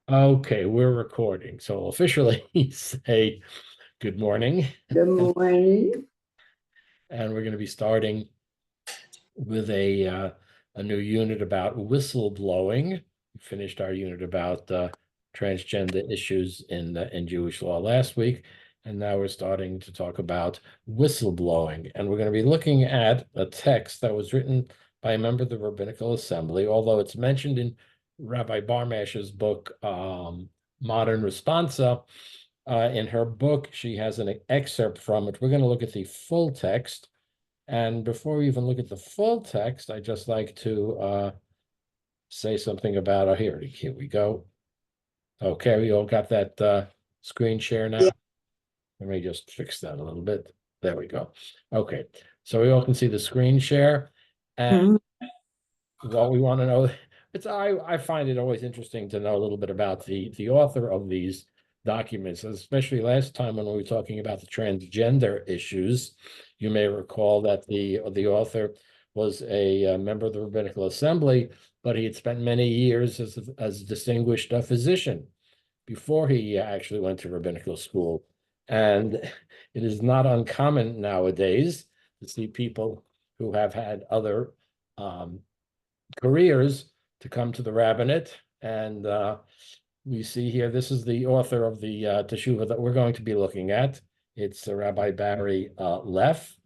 Okay, we're recording. So I'll officially say good morning. Good morning. And we're going to be starting with a new unit about whistleblowing. We finished our unit about transgender issues in Jewish law last week, and now we're starting to talk about whistleblowing. And we're going to be looking at a text that was written by a member of the Rabbinical Assembly, although it's mentioned in Rabbi Barmash's book, Modern Responsa. In her book, she has an excerpt from it. We're going to look at the full text. And before we even look at the full text, I just like to say something about, here we go. Okay, we all got that screen share now. Yeah. Let me just fix that a little bit. There we go. Okay, so we all can see the screen share. And Mhm. what we want to know, I find it always interesting to know a little bit about the author of these documents, especially last time when we were talking about the transgender issues. You may recall that the author was a member of the Rabbinical Assembly, but he had spent many years as a distinguished physician before he actually went to rabbinical school. And it is not uncommon nowadays to see people who have had other um, careers to come to the rabbinate. And we see here, this is the author of the Teshuvah that we're going to be looking at. It's Rabbi Barry Leff.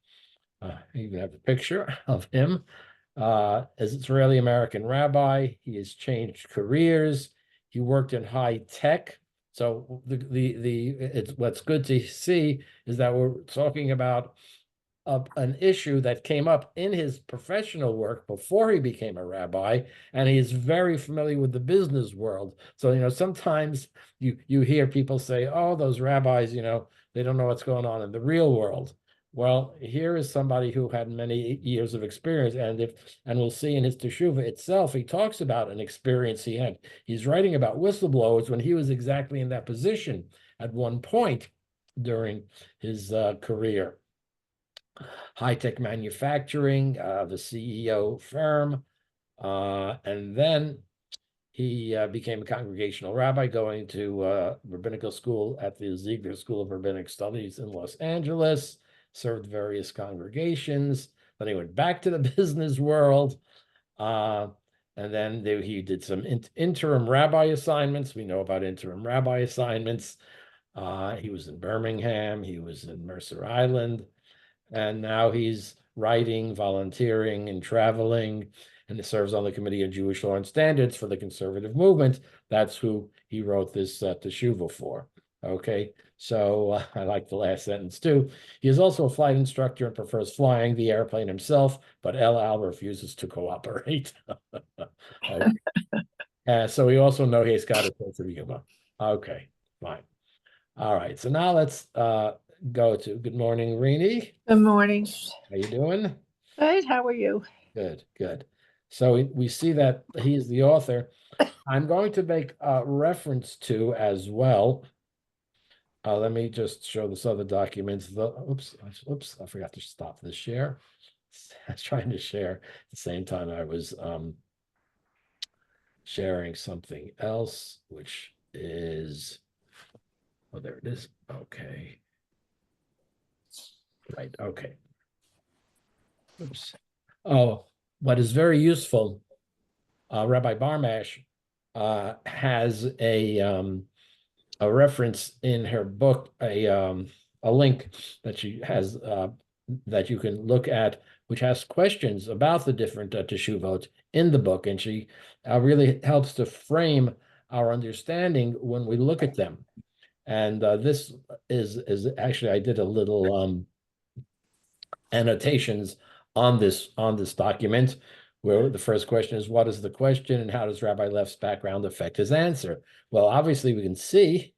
I even have a picture of him. As Israeli-American rabbi, he has changed careers. He worked in high tech. So it's what's good to see is that we're talking about an issue that came up in his professional work before he became a rabbi, and he's very familiar with the business world. So, sometimes you hear people say, "Oh, those rabbis, they don't know what's going on in the real world." Well, here is somebody who had many years of experience, and we'll see in his teshuvah itself, he talks about an experience he had. He's writing about whistleblowers when he was exactly in that position at one point during his career. High-tech manufacturing, the CEO firm, and then he became a congregational rabbi, going to rabbinical school at the Ziegler School of Rabbinic Studies in Los Angeles, served various congregations. Then he went back to the business world, uh, and then he did some interim rabbi assignments. We know about interim rabbi assignments. He was in Birmingham, he was in Mercer Island, and now he's writing, volunteering, and traveling, and he serves on the Committee of Jewish Law and Standards for the conservative movement. That's who he wrote this teshuvah for. Okay, so I like the last sentence too. He is also a flight instructor and prefers flying the airplane himself, but El Al refuses to cooperate. Okay. So we also know he's got a sense of humor. Okay, fine. All right, so now let's go to good morning, Rini. Good morning. How you doing? Good. How are you? Good, good. So we see that he's the author. I'm going to make a reference to as well. Let me just show this other document. Oops, I forgot to stop the share. I was trying to share at the same time I was sharing something else, which is, oh, there it is. Okay. Right, okay. Oops. Oh, what is very useful, Rabbi Barmash has a reference in her book, a link that she has that you can look at, which has questions about the different teshuvot in the book, and she really helps to frame our understanding when we look at them. And this is actually, I did a little annotations on this document, where the first question is, what is the question, and how does Rabbi Leff's background affect his answer? Well, obviously we can see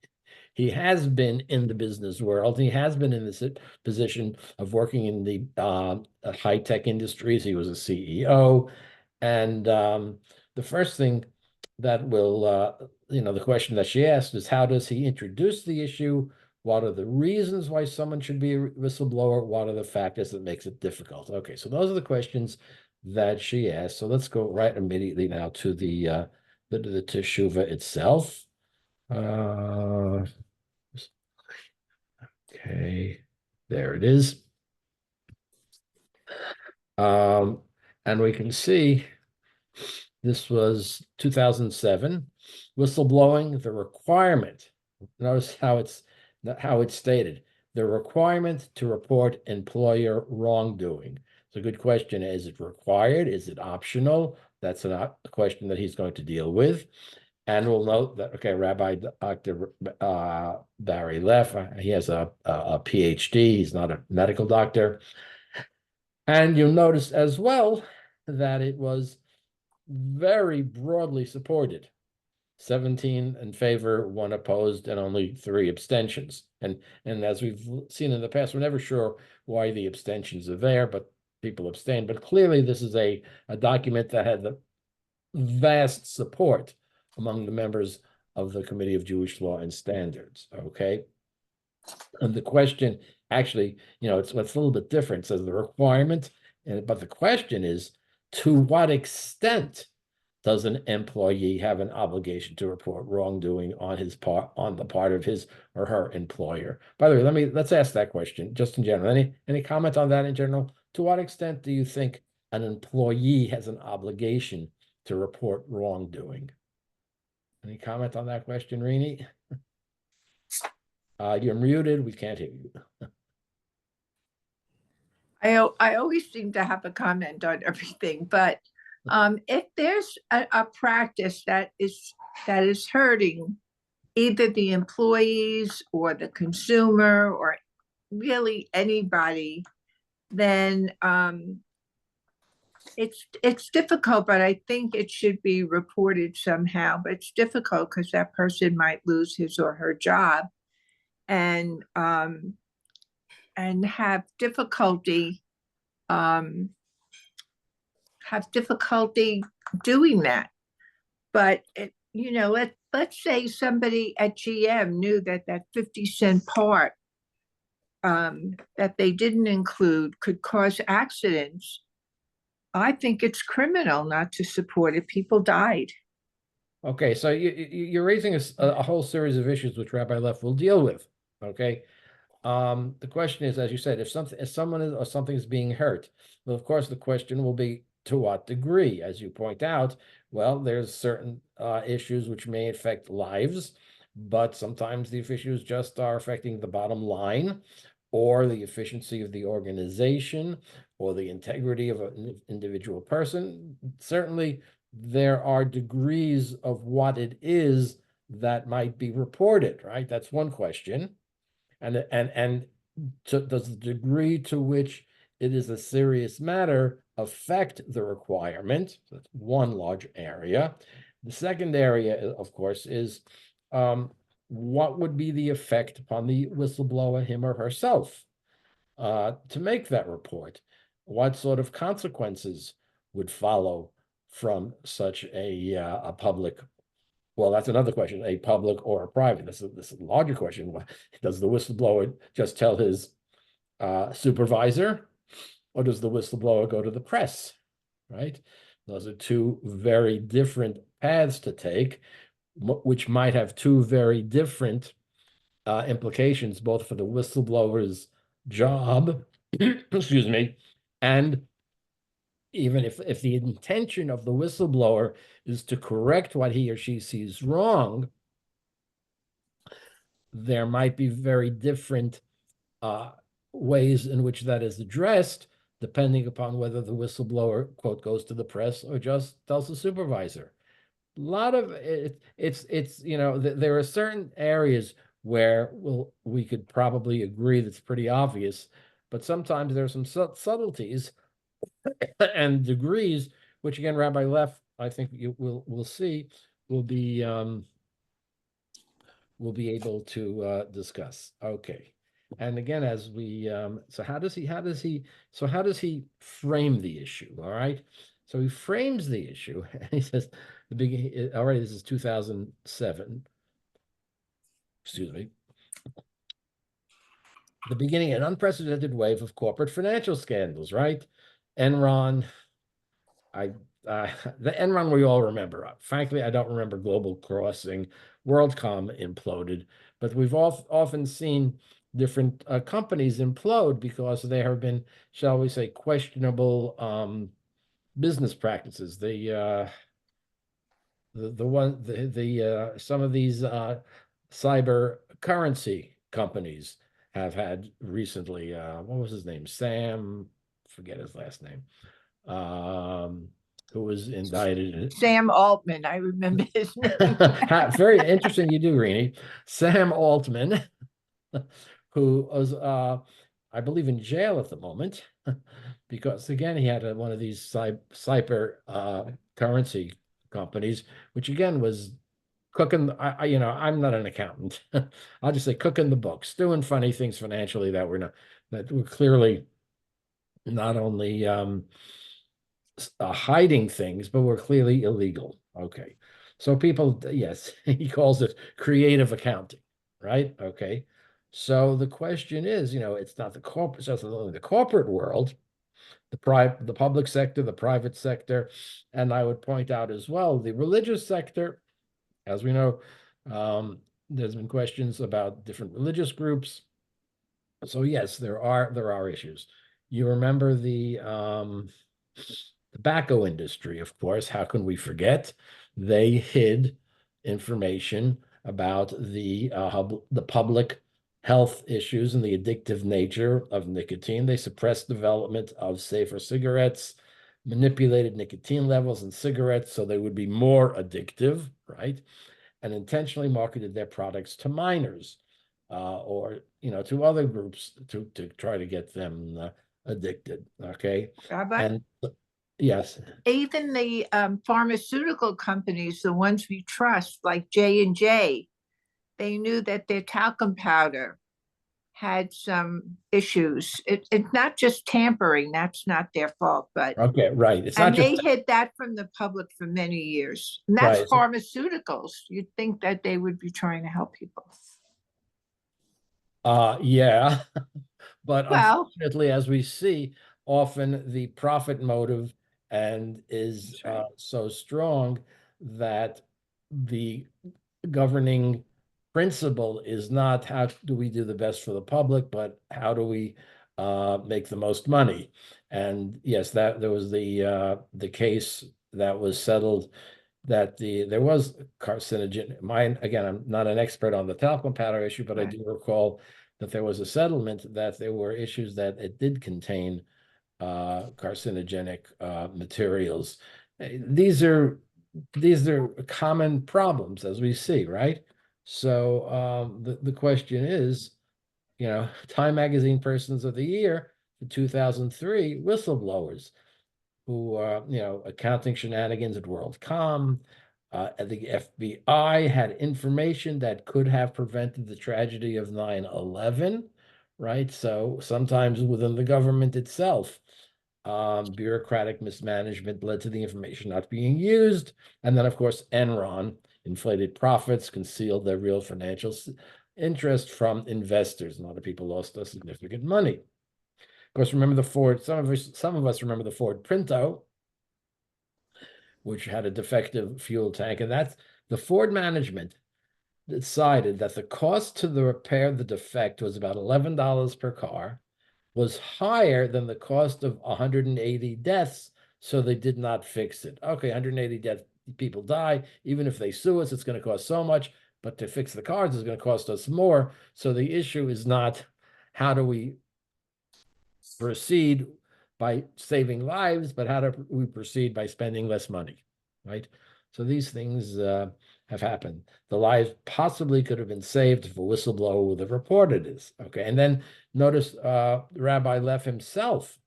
he has been in the business world. He has been in this position of working in the high-tech industries. He was a CEO. And the first thing that will, the question that she asked is, how does he introduce the issue? What are the reasons why someone should be a whistleblower? What are the factors that makes it difficult? Okay, so those are the questions that she asked. So let's go right immediately now to the teshuvah itself. Uh, okay, there it is. And we can see this was 2007. Whistleblowing, the requirement. Notice how it's stated. The requirement to report employer wrongdoing. It's a good question. Is it required? Is it optional? That's a question that he's going to deal with. And we'll note that, okay, Rabbi Dr. Barry Leff, he has a PhD. He's not a medical doctor. And you'll notice as well that it was very broadly supported. 17 in favor, 1 opposed, and only 3 abstentions. And as we've seen in the past, we're never sure why the abstentions are there, but people abstain. But clearly, this is a document that had the vast support among the members of the Committee of Jewish Law and Standards. Okay. And the question, actually, it's a little bit different. It says the requirement, but the question is, to what extent does an employee have an obligation to report wrongdoing on the part of his or her employer? By the way, let's ask that question just in general. Any comment on that in general? To what extent do you think an employee has an obligation to report wrongdoing? Any comment on that question, Rini? You're muted. We can't hear you. I always seem to have a comment on everything, but if there's a practice that is hurting either the employees or the consumer or really anybody, then it's difficult, but I think it should be reported somehow. But it's difficult because that person might lose his or her job and have difficulty doing that. But let's say somebody at GM knew that 50-cent part that they didn't include could cause accidents. I think it's criminal not to support it. People died. Okay, so you're raising a whole series of issues which Rabbi Leff will deal with. Okay, the question is, as you said, if someone or something is being hurt, well, of course, the question will be to what degree. As you point out, well, there's certain issues which may affect lives, but sometimes the issues just are affecting the bottom line, or the efficiency of the organization, or the integrity of an individual person. Certainly, there are degrees of what it is that might be reported, right? That's one question. And does the degree to which it is a serious matter affect the requirement? So that's one large area. The second area, of course, is what would be the effect upon the whistleblower, him or herself, to make that report? What sort of consequences would follow from such a public? Well, that's another question, a public or a private. This is a larger question. Does the whistleblower just tell his supervisor, or does the whistleblower go to the press, right? Those are 2 very different paths to take, which might have 2 very different implications, both for the whistleblower's job, excuse me, and even if the intention of the whistleblower is to correct what he or she sees wrong, there might be very different ways in which that is addressed, depending upon whether the whistleblower, quote, goes to the press or just tells the supervisor. A lot of there are certain areas where we could probably agree that's pretty obvious, but sometimes there are some subtleties and degrees, which again, Rabbi Leff, I think we'll see, will be able to discuss. Okay. And again, as we so how does he frame the issue? All right. So he frames the issue and he says already this is 2007. Excuse me. The beginning, an unprecedented wave of corporate financial scandals, right? Enron, I the Enron we all remember. Frankly, I don't remember Global Crossing. WorldCom imploded, but we've often seen different companies implode because there have been, shall we say, questionable business practices. Some of these cyber currency companies have had recently. What was his name? Sam, forget his last name. Who was indicted. Sam Altman, I remember his name. Very interesting you do, Rini. Sam Altman, who was, I believe, in jail at the moment, because again, he had one of these cyber currency companies, which again was cooking. I'm not an accountant. I'll just say cooking the books, doing funny things financially that were clearly not only hiding things, but were clearly illegal. Okay. So people, yes, he calls it creative accounting, right? Okay. So the question is, it's not just only the corporate world, the public sector, the private sector, and I would point out as well, the religious sector, as we know, there's been questions about different religious groups. So yes, there are issues. You remember the tobacco industry, of course, how can we forget? They hid information about the public health issues and the addictive nature of nicotine. They suppressed development of safer cigarettes, manipulated nicotine levels in cigarettes so they would be more addictive, right? And intentionally marketed their products to minors or to other groups to try to get them addicted. Okay. Rabbi, And yes. even the pharmaceutical companies, the ones we trust, like J&J, they knew that their talcum powder had some issues. It's not just tampering, that's not their fault, but Okay, right. It's not and just they hid that from the public for many years. And that's right. pharmaceuticals. You'd think that they would be trying to help people. Yeah, but Well, unfortunately, as we see, often the profit motive and is that's right. so strong that the governing principle is not how do we do the best for the public, but how do we make the most money. And yes, that there was the case that was settled that there was carcinogen. Mine again, I'm not an expert on the talcum powder issue, but I Right. do recall that there was a settlement that there were issues that it did contain carcinogenic materials. These are common problems as we see, right? So the question is, Time Magazine Persons of the Year for 2003, whistleblowers who accounting shenanigans at WorldCom. And the FBI had information that could have prevented the tragedy of 9/11, right? So sometimes within the government itself, bureaucratic mismanagement led to the information not being used. And then, of course, Enron inflated profits, concealed their real financial interest from investors. A lot of people lost a significant money. Of course, remember the Ford, some of us remember the Ford Pinto, which had a defective fuel tank. And that's the Ford management decided that the cost to repair the defect was about $11 per car, was higher than the cost of 180 deaths, so they did not fix it. Okay, 180 death people die. Even if they sue us, it's going to cost so much, but to fix the cars is going to cost us more. So the issue is not how do we proceed by saving lives, but how do we proceed by spending less money, right? So these things have happened. The lives possibly could have been saved if a whistleblower would have reported this. Okay, and then notice Rabbi Leff himself,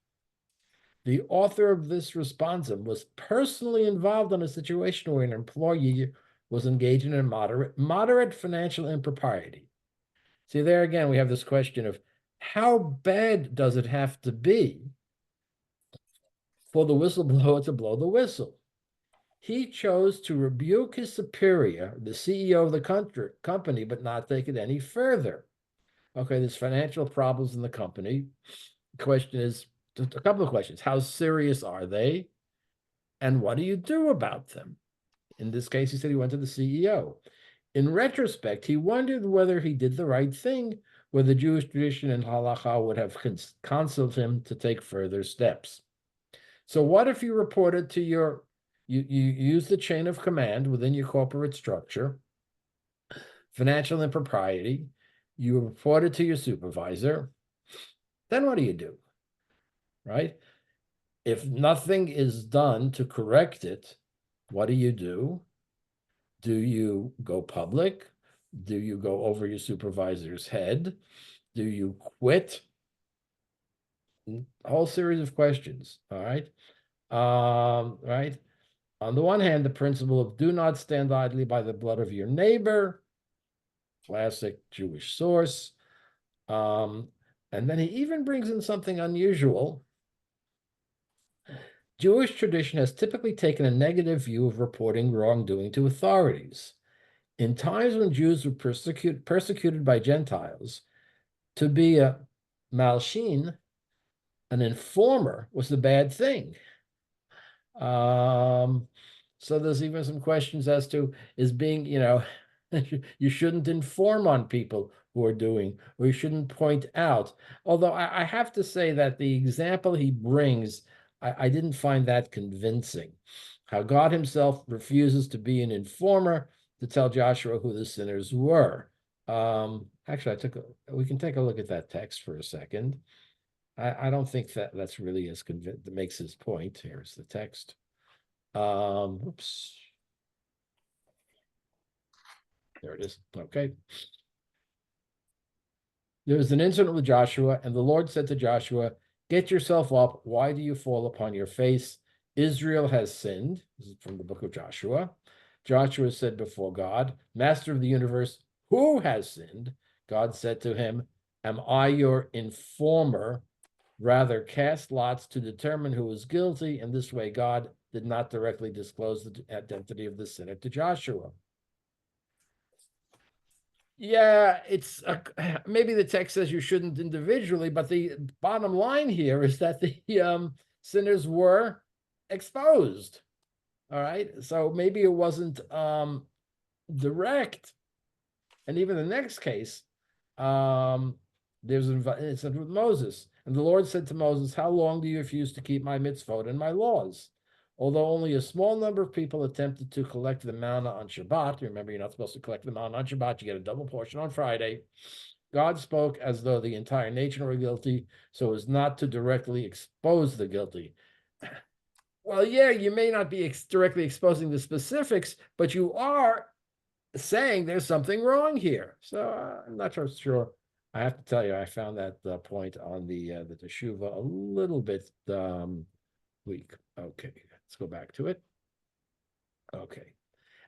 the author of this responsum, was personally involved in a situation where an employee was engaged in a moderate financial impropriety. See, there again, we have this question of how bad does it have to be for the whistleblower to blow the whistle? He chose to rebuke his superior, the CEO of the company, but not take it any further. Okay, there's financial problems in the company. The question is a couple of questions. How serious are they? And what do you do about them? In this case, he said he went to the CEO. In retrospect, he wondered whether he did the right thing, whether Jewish tradition and halacha would have counseled him to take further steps. So what if you reported to you use the chain of command within your corporate structure, financial impropriety, you reported to your supervisor, then what do? Right? If nothing is done to correct it, what do? Do you go public? Do you go over your supervisor's head? Do you quit? A whole series of questions, all right? Right? On the one hand, the principle of do not stand idly by the blood of your neighbor, classic Jewish source. And then he even brings in something unusual. Jewish tradition has typically taken a negative view of reporting wrongdoing to authorities. In times when Jews were persecuted by Gentiles, to be a malshin, an informer, was the bad thing. So there's even some questions as to is being, you shouldn't inform on people who are doing, or you shouldn't point out. Although I have to say that the example he brings, I didn't find that convincing. How God himself refuses to be an informer to tell Joshua who the sinners were. Actually, we can take a look at that text for a second. I don't think that's really as that makes his point. Here's the text. Oops. There it is. Okay. There was an incident with Joshua, and the Lord said to Joshua, "Get yourself up. Why do you fall upon your face? Israel has sinned." This is from the book of Joshua. Joshua said before God, "Master of the universe, who has sinned?" God said to him, "Am I your informer? Rather, cast lots to determine who is guilty." In this way, God did not directly disclose the identity of the sinner to Joshua. Yeah, it's maybe the text says you shouldn't individually, but the bottom line here is that the sinners were exposed. All right, so maybe it wasn't direct. And even the next case, it's with Moses. And the Lord said to Moses, "How long do you refuse to keep my mitzvot and my laws?" Although only a small number of people attempted to collect the manna on Shabbat, remember, you're not supposed to collect the manna on Shabbat, you get a double portion on Friday. God spoke as though the entire nation were guilty, so as not to directly expose the guilty. Well, yeah, you may not be directly exposing the specifics, but you are saying there's something wrong here. So I'm not sure. I have to tell you, I found that point on the Teshuvah a little bit weak. Okay, let's go back to it. Okay,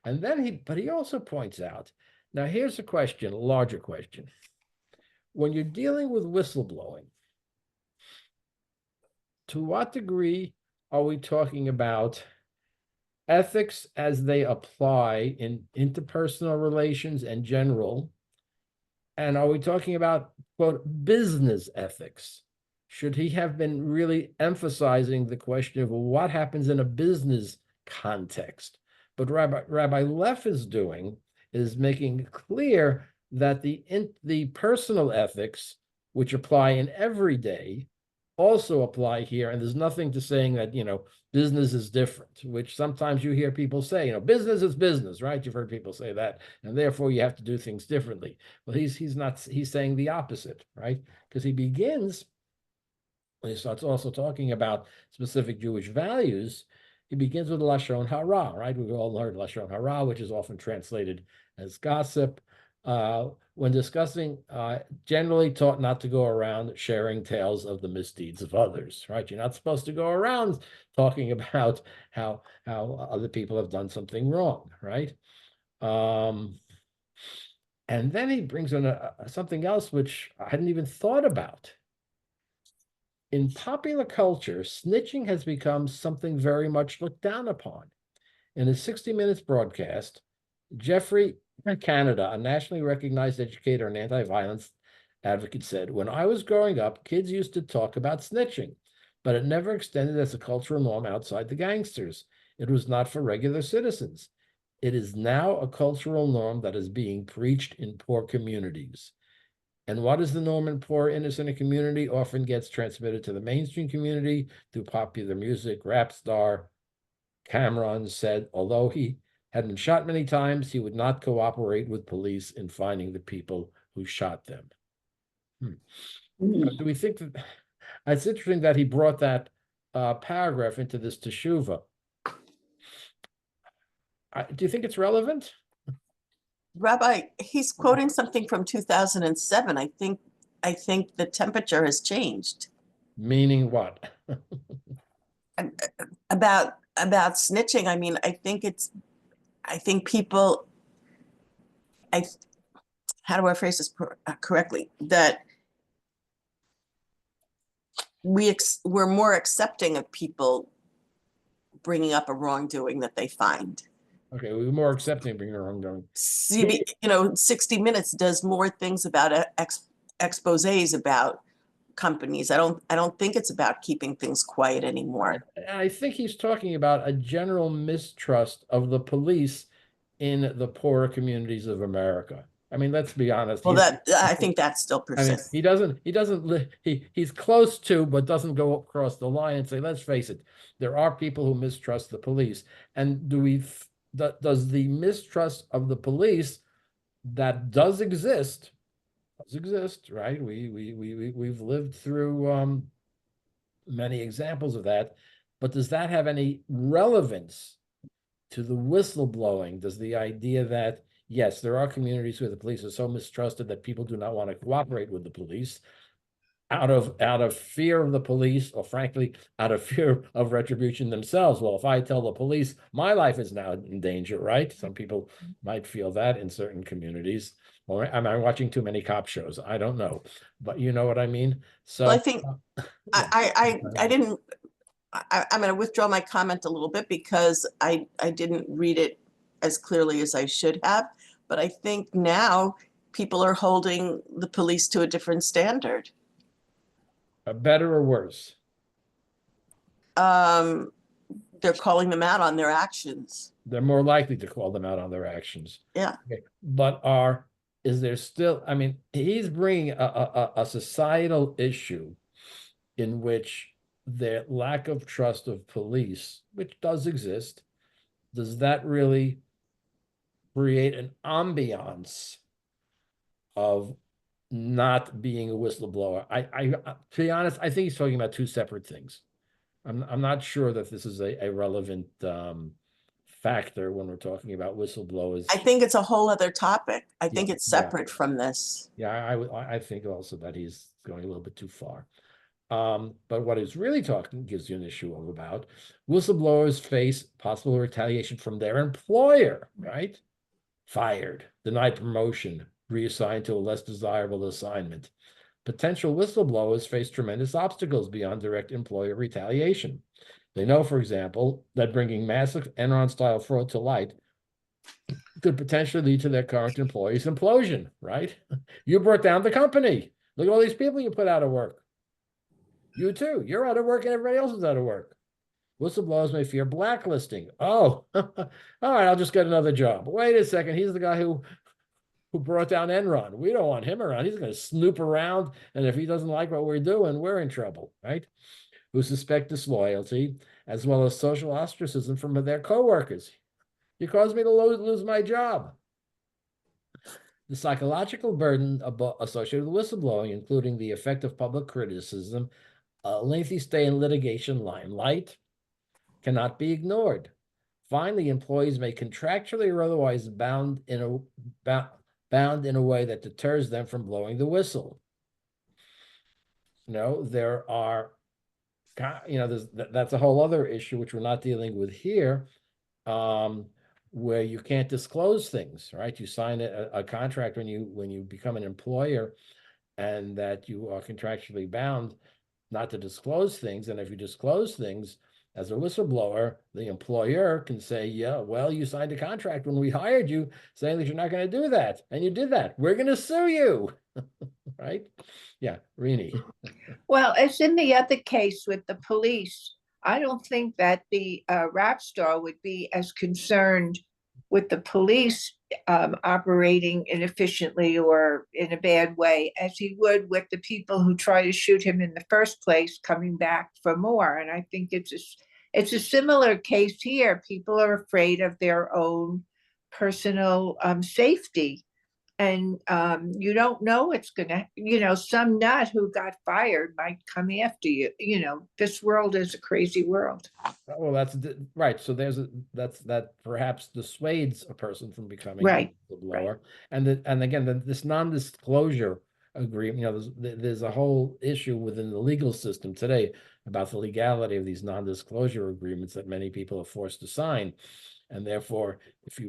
and then he also points out. Now here's a question, a larger question. When you're dealing with whistleblowing, to what degree are we talking about ethics as they apply in interpersonal relations and general? And are we talking about, quote, business ethics? Should he have been really emphasizing the question of what happens in a business context? But Rabbi Leff is making clear that the personal ethics, which apply in every day, also apply here. And there's nothing to saying that, business is different, which sometimes you hear people say, business is business, right? You've heard people say that, and therefore you have to do things differently. Well, he's saying the opposite, right? Because he begins, when he starts also talking about specific Jewish values, he begins with Lashon Hara, right? We've all heard Lashon Hara, which is often translated as gossip. When discussing, generally taught not to go around sharing tales of the misdeeds of others, right? You're not supposed to go around talking about how other people have done something wrong, right? And then he brings in something else which I hadn't even thought about. In popular culture, snitching has become something very much looked down upon. In a 60 Minutes broadcast, Jeffrey Canada, a nationally recognized educator and anti-violence advocate, said, "When I was growing up, kids used to talk about snitching, but it never extended as a cultural norm outside the gangsters. It was not for regular citizens. It is now a cultural norm that is being preached in poor communities. And what is the norm in poor, innocent community? Often gets transmitted to the mainstream community through popular music. Rap star Cameron said, although he had been shot many times, he would not cooperate with police in finding the people who shot them. Do we think that it's interesting that he brought that paragraph into this teshuva? Do you think it's relevant? Rabbi, he's quoting something from 2007. I think the temperature has changed. Meaning what? About snitching. I mean, I think people, how do I phrase this correctly? That we're more accepting of people bringing up a wrongdoing that they find. Okay, we're more accepting of being wrongdoing. 60 Minutes does more things about exposés about companies. I don't think it's about keeping things quiet anymore. I think he's talking about a general mistrust of the police in the poorer communities of America. I mean, let's be honest. Well, I think that still persists. I mean, he's close to, but doesn't go across the line and say, let's face it, there are people who mistrust the police. And does the mistrust of the police that does exist, right? We've lived through many examples of that, but does that have any relevance to the whistleblowing? Does the idea that, yes, there are communities where the police are so mistrusted that people do not want to cooperate with the police out of fear of the police, or frankly, out of fear of retribution themselves. Well, if I tell the police my life is now in danger, right? Some people might feel that in certain communities. Or am I watching too many cop shows? I don't know, but you know what I mean? So well, I think I didn't. I'm going to withdraw my comment a little bit because I didn't read it as clearly as I should have. But I think now people are holding the police to a different standard. Better or worse? They're calling them out on their actions. They're more likely to call them out on their actions. Yeah. Okay. But is there still, I mean, he's bringing a societal issue in which the lack of trust of police, which does exist, does that really create an ambiance of not being a whistleblower? To be honest, I think he's talking about two separate things. I'm not sure that this is a relevant factor when we're talking about whistleblowers. I think it's a whole other topic. I think it's separate from this. Yeah, I think also that he's going a little bit too far. But what he's really gives you an issue about whistleblowers face possible retaliation from their employer, right? Fired, denied promotion, reassigned to a less desirable assignment. Potential whistleblowers face tremendous obstacles beyond direct employer retaliation. They know, for example, that bringing massive Enron-style fraud to light could potentially lead to their current employee's implosion, right? You brought down the company. Look at all these people you put out of work. You too. You're out of work and everybody else is out of work. Whistleblowers may fear blacklisting. Oh, all right, I'll just get another job. Wait a second. He's the guy who brought down Enron. We don't want him around. He's going to snoop around. And if he doesn't like what we're doing, we're in trouble, right? Who suspect disloyalty, as well as social ostracism from their coworkers. You caused me to lose my job. The psychological burden associated with whistleblowing, including the effect of public criticism, a lengthy stay in litigation limelight, cannot be ignored. Finally, employees may contractually or otherwise bound in a way that deters them from blowing the whistle. There are, that's a whole other issue which we're not dealing with here, where you can't disclose things, right? You sign a contract when you become an employer, and that you are contractually bound not to disclose things. And if you disclose things as a whistleblower, the employer can say, yeah, well, you signed a contract when we hired you saying that you're not going to do that. And you did that. We're going to sue you. Right? Yeah, Rini. Well, as in the other case with the police, I don't think that the rap star would be as concerned with the police operating inefficiently or in a bad way as he would with the people who try to shoot him in the first place coming back for more. And I think it's a similar case here. People are afraid of their own personal safety. And you don't know what's gonna, some nut who got fired might come after you. This world is a crazy world. Well, right. So that perhaps dissuades a person from becoming Right, a whistleblower. And again, this non-disclosure agreement, there's a whole issue within the legal system today about the legality of these non-disclosure agreements that many people are forced to sign. And therefore, if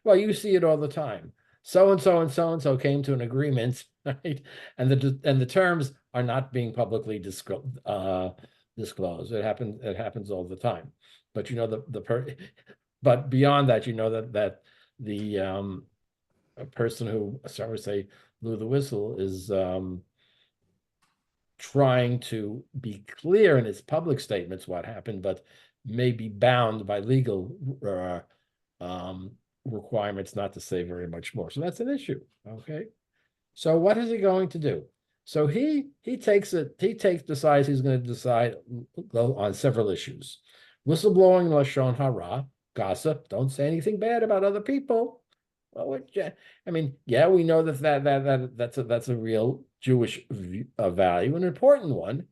well, you see it all the time. So and so and so and so came to an agreement, right? And the terms are not being publicly disclosed. It happens all the time. But but beyond that, that the a person who, shall we say, blew the whistle is trying to be clear in his public statements what happened, but may be bound by legal requirements not to say very much more. So that's an issue. Okay. So what is he going to do? So he decides he's going to go on several issues. Whistleblowing, lashon hara, gossip. Don't say anything bad about other people. Well, I mean, yeah, we know that's a real Jewish value, an important one.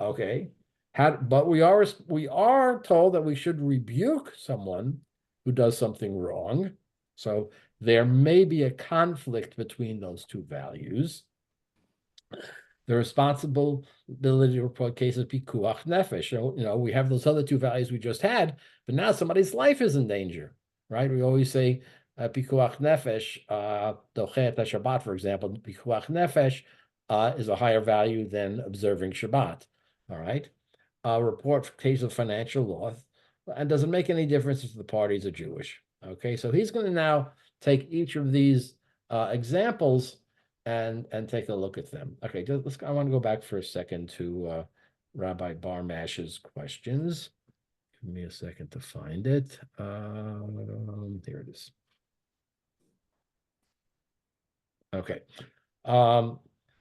Okay. But we are told that we should rebuke someone who does something wrong. So there may be a conflict between those two values. The responsibility to report cases pikuach nefesh. We have those other two values we just had, but now somebody's life is in danger, right? We always say pikuach nefesh, dochet Shabbat, for example. Pikuach nefesh is a higher value than observing Shabbat. All right. Report for case of financial loss, and doesn't make any difference if the parties are Jewish. Okay, so he's going to now take each of these examples and take a look at them. Okay, I want to go back for a second to Rabbi Barmash's questions. Give me a second to find it. Here it is. Okay,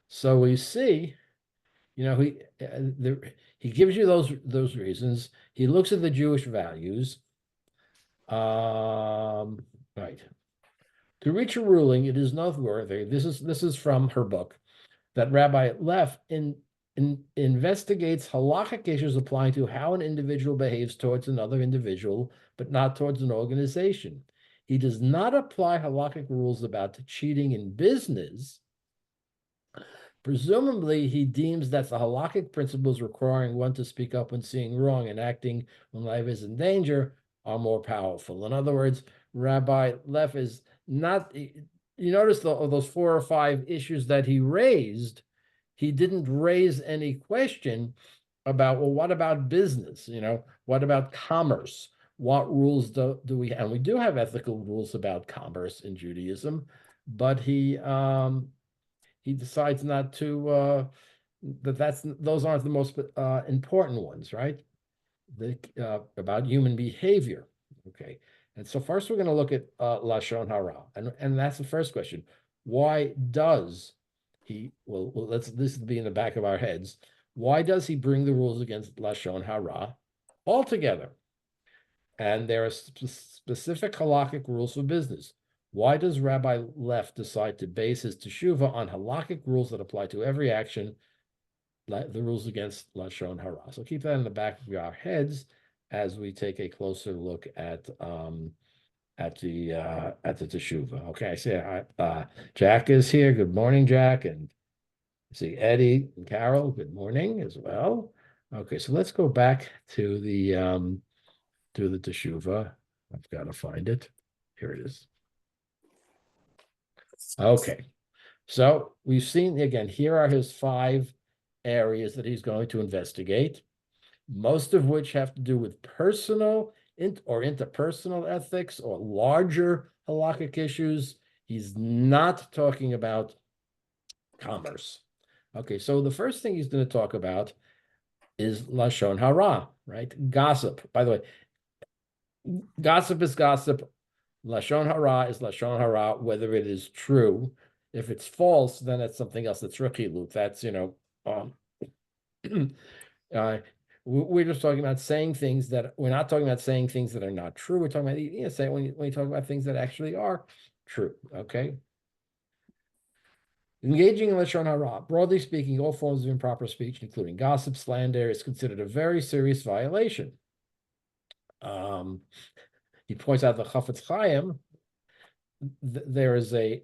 so we see, he gives you those reasons. He looks at the Jewish values. Right. To reach a ruling, it is noteworthy. This is from her book that Rabbi Leff investigates halakhic issues applying to how an individual behaves towards another individual, but not towards an organization. He does not apply halakhic rules about cheating in business. Presumably, he deems that the halakhic principles requiring one to speak up when seeing wrong and acting when life is in danger are more powerful. In other words, Rabbi Leff is not, you notice those 4 or 5 issues that he raised, he didn't raise any question about, well, what about business? What about commerce? What rules do we have? And we do have ethical rules about commerce in Judaism, but he decides not to, those aren't the most important ones, right? About human behavior. Okay. And so first we're going to look at Lashon Hara. And that's the first question. Why does he, this will be in the back of our heads. Why does he bring the rules against Lashon Hara altogether? And there are specific halakhic rules for business. Why does Rabbi Leff decide to base his teshuvah on halakhic rules that apply to every action, like the rules against Lashon Hara? So keep that in the back of our heads as we take a closer look at the teshuvah. Okay, I see Jack is here. Good morning, Jack, and I see Eddie and Carol. Good morning as well. Okay, so let's go back to the teshuvah. I've got to find it. Here it is. Okay, so we've seen, again, here are his 5 areas that he's going to investigate, most of which have to do with personal or interpersonal ethics or larger halakhic issues. He's not talking about commerce. Okay, so the first thing he's going to talk about is lashon hara, right? Gossip. By the way, gossip is gossip. Lashon hara is lashon hara, whether it is true. If it's false, then it's something else. That's rechilut. That's we're just talking about saying things that we're not talking about saying things that are not true. We're talking about say when you talk about things that actually are true. Okay. Engaging in lashon hara, broadly speaking, all forms of improper speech, including gossip, slander, is considered a very serious violation. He points out the Chafetz Chaim. There is a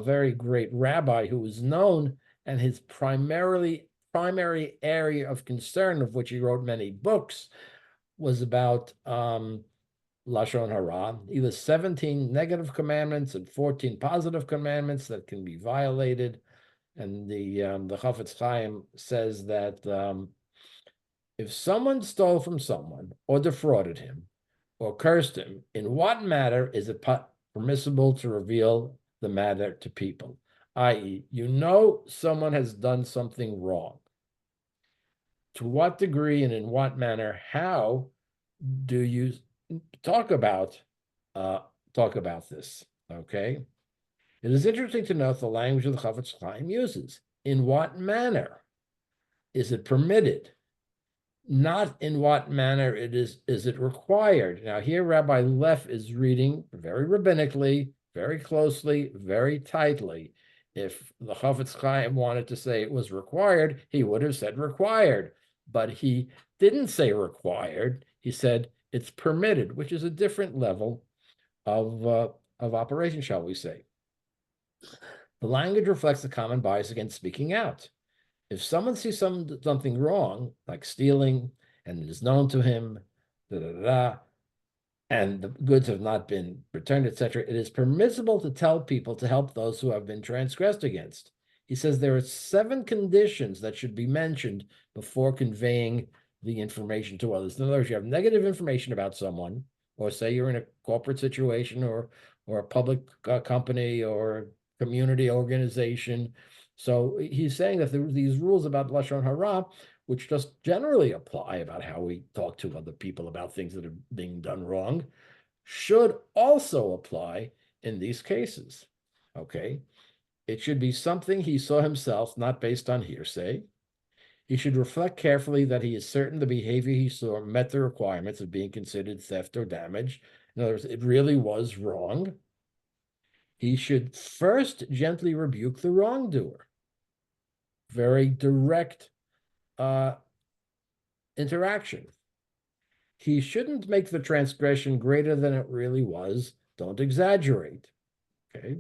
very great rabbi who is known, and his primary area of concern, of which he wrote many books, was about lashon hara. He lists 17 negative commandments and 14 positive commandments that can be violated. And the Chafetz Chaim says that if someone stole from someone or defrauded him or cursed him, in what matter is it permissible to reveal the matter to people? I.e., someone has done something wrong. To what degree and in what manner, how do you talk about this? Okay. It is interesting to note the language of the Chafetz Chaim uses. In what manner is it permitted? Not in what manner is it required. Now here Rabbi Leff is reading very rabbinically, very closely, very tightly. If the Chafetz Chaim wanted to say it was required, he would have said required. But he didn't say required. He said it's permitted, which is a different level of operation, shall we say. The language reflects a common bias against speaking out. If someone sees something wrong, like stealing, and it is known to him, and the goods have not been returned, etc., it is permissible to tell people to help those who have been transgressed against. He says there are 7 conditions that should be mentioned before conveying the information to others. In other words, you have negative information about someone, or say you're in a corporate situation or a public company or community organization. So he's saying that there are these rules about lashon hara, which just generally apply about how we talk to other people about things that are being done wrong, should also apply in these cases. Okay. It should be something he saw himself, not based on hearsay. He should reflect carefully that he is certain the behavior he saw met the requirements of being considered theft or damage. In other words, it really was wrong. He should first gently rebuke the wrongdoer. Very direct interaction. He shouldn't make the transgression greater than it really was. Don't exaggerate. Okay.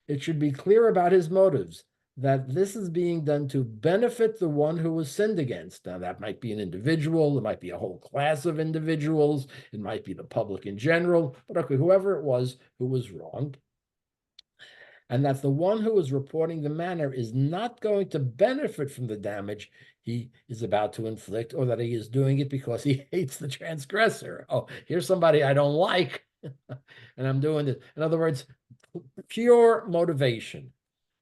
It should be clear about his motives, that this is being done to benefit the one who was sinned against. Now, that might be an individual, it might be a whole class of individuals, it might be the public in general, but okay, whoever it was who was wronged. And that the one who is reporting the matter is not going to benefit from the damage he is about to inflict, or that he is doing it because he hates the transgressor. Oh, here's somebody I don't like, and I'm doing this. In other words, pure motivation,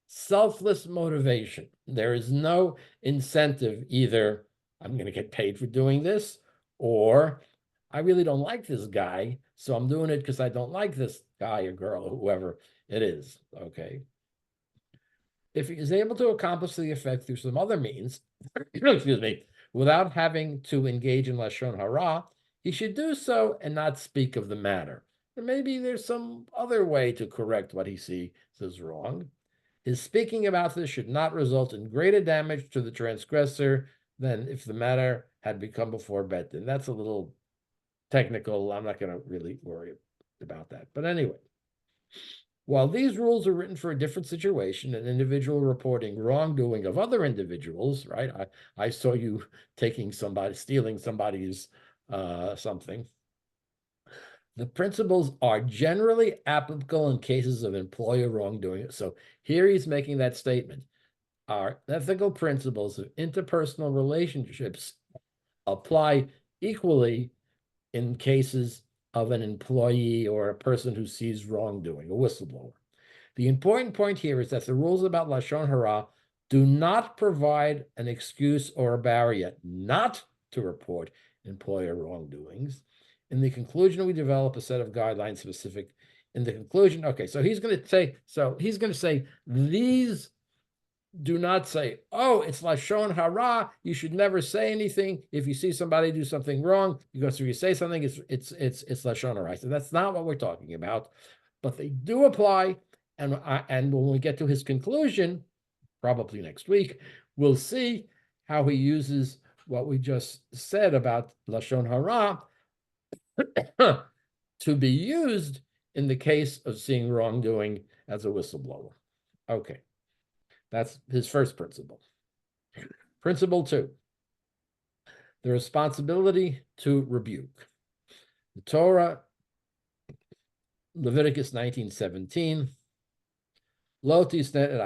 selfless motivation. There is no incentive, either I'm going to get paid for doing this, or I really don't like this guy, so I'm doing it because I don't like this guy or girl or whoever it is. Okay. If he is able to accomplish the effect through some other means, excuse me, without having to engage in lashon hara, he should do so and not speak of the matter. And maybe there's some other way to correct what he sees as wrong. His speaking about this should not result in greater damage to the transgressor than if the matter had become before Bet Din. That's a little technical. I'm not going to really worry about that. But anyway, while these rules are written for a different situation, an individual reporting wrongdoing of other individuals, right? I saw you stealing somebody's something. The principles are generally applicable in cases of employer wrongdoing. So here he's making that statement. Our ethical principles of interpersonal relationships apply equally in cases of an employee or a person who sees wrongdoing, a whistleblower. The important point here is that the rules about lashon hara do not provide an excuse or a barrier not to report employer wrongdoings. In the conclusion, we develop a set of guidelines specific. In the conclusion, okay, so he's going to say these do not say, oh, it's Lashon Hara. You should never say anything. If you see somebody do something wrong, because if you say something, it's Lashon Hara. So that's not what we're talking about. But they do apply. And when we get to his conclusion, probably next week, we'll see how he uses what we just said about Lashon Hara to be used in the case of seeing wrongdoing as a whistleblower. Okay. That's his first principle. Principle 2, the responsibility to rebuke. The Torah, Leviticus 19:17, Lo tisneh et